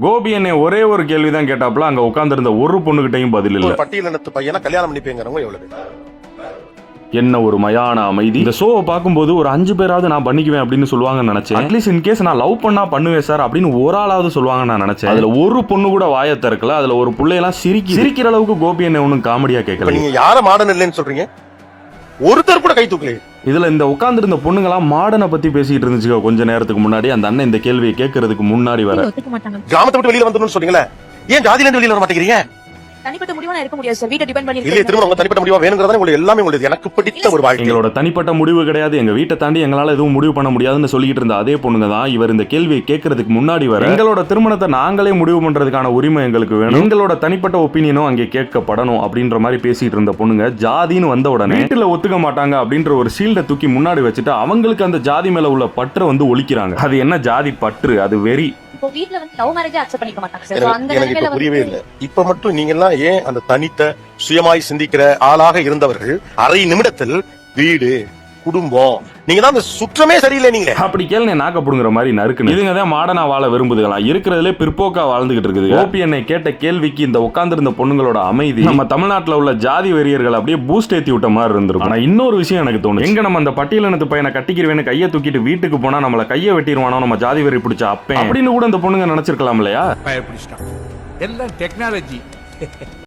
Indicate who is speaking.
Speaker 1: கோபி என்னை ஒரே ஒரு கேள்விதான் கேட்டாப்ல, அங்க உட்கார்ந்திருந்த ஒரு பொண்ணுகிட்டையும் பதில் இல்ல.
Speaker 2: பட்டியலினத்து பையனா கல்யாணம் பண்ணிப்பேங்கிறவங்க எவ்வளவு?
Speaker 1: என்ன ஒரு மயான அமைதி. இந்த ஷோவை பார்க்கும்போது ஒரு 5 பேராவது நான் பண்ணிக்குவேன் அப்படின்னு சொல்லுவாங்கன்னு நினைச்சேன். அட்லீஸ்ட் இன் கேஸ் நான் லவ் பண்ணா பண்ணுவேன் சார் அப்படின்னு ஒரு ஆளாவது சொல்லுவாங்க நான் நினைச்சேன். அதுல ஒரு பொண்ணு கூட வாயை திறக்கல. அதுல ஒரு புள்ளையெல்லாம் சிரிக்கிற அளவுக்கு கோபி என்ன ஒன்னும் காமெடியா கேட்கல.
Speaker 2: நீங்க யார மாடர்ன் இல்லைன்னு சொல்றீங்க? ஒருத்தர் கூட கை தூக்கலையே.
Speaker 1: இதுல இந்த உட்கார்ந்திருந்த பொண்ணுங்களாம் மாடனை பத்தி பேசிட்டு இருந்துச்சு கொஞ்ச நேரத்துக்கு முன்னாடி. அந்த அண்ணன் இந்த கேள்வியை கேட்கறதுக்கு முன்னாடி வர
Speaker 2: கிராமத்தை விட்டு வெளியில வந்துடணும்னு சொன்னீங்களே, ஏன் ஜாதியில இருந்து வெளியில வர மாட்டேங்கிறீங்க?
Speaker 3: தனிப்பட்ட முடிவா இருக்க முடியாது சார். வீட்டை டிபெண்ட் பண்ணி
Speaker 2: இல்ல, திரும்ப உங்க தனிப்பட்ட முடிவா வேணுங்கிறதா உங்களுக்கு எல்லாமே உங்களுக்கு எனக்கு பிடித்த ஒரு வாழ்க்கை.
Speaker 1: எங்களோட தனிப்பட்ட முடிவு கிடையாது, எங்க வீட்டை தாண்டி எங்களால எதுவும் முடிவு பண்ண முடியாதுன்னு சொல்லிட்டு இருந்த அதே பொண்ணுங்க தான் இவர் இந்த கேள்வியை கேட்கறதுக்கு முன்னாடி வர, எங்களோட திருமணத்தை நாங்களே முடிவு பண்றதுக்கான உரிமை எங்களுக்கு வேணும், எங்களோட தனிப்பட்ட ஒப்பீனியனும் அங்கே கேட்கப்படணும் அப்படின்ற மாதிரி பேசிட்டு இருந்த பொண்ணுங்க ஜாதின்னு வந்த உடனே வீட்டுல ஒத்துக்க மாட்டாங்க அப்படின்ற ஒரு ஷீல்டை தூக்கி முன்னாடி வச்சுட்டு அவங்களுக்கு அந்த ஜாதி மேல உள்ள பற்றை வந்து ஒழிக்கிறாங்க. அது என்ன ஜாதி பற்று? அது வெறி.
Speaker 3: இப்போ வீட்ல வந்து லவ் மேரேஜ் அக்செப்ட் பண்ணிக்க மாட்டாங்க சார். அந்த
Speaker 2: எனக்கு இப்ப புரியவே இல்ல. இப்ப மட்டும் நீங்க எல்லாம் ஏன் அந்த தனித்த சுயமாய் சிந்திக்கிற ஆளாக இருந்தவர்கள் அரை நிமிடத்தில் வீடு குடும்பம் நீங்க தான் அந்த சுற்றமே சரியில்லை. நீங்க
Speaker 1: அப்படி கேள்வி நாக்கப்படுங்கிற மாதிரி நறுக்கு. இதுங்க தான் மாடனா வாழ விரும்புதுங்களா? இருக்கிறதுலே பிற்போக்கா வாழ்ந்துகிட்டு இருக்குது. கோபி என்னை கேட்ட கேள்விக்கு இந்த உட்கார்ந்திருந்த பொண்ணுங்களோட அமைதி நம்ம தமிழ்நாட்டுல உள்ள ஜாதி வெறியர்கள் அப்படியே பூஸ்ட் ஏத்தி விட்ட மாதிரி இருந்திருக்கும். ஆனா இன்னொரு விஷயம் எனக்கு தோணும், எங்க நம்ம அந்த பட்டியலினத்து பையனை கட்டிக்கிறவேன்னு கையை தூக்கிட்டு வீட்டுக்கு போனா நம்மள கையை வெட்டிடுவானோ நம்ம ஜாதி வெறி பிடிச்ச அப்பேன் அப்படின்னு கூட இந்த பொண்ணுங்க நினைச்சிருக்கலாம் இல்லையா?
Speaker 4: எல்லாம் டெக்னாலஜி.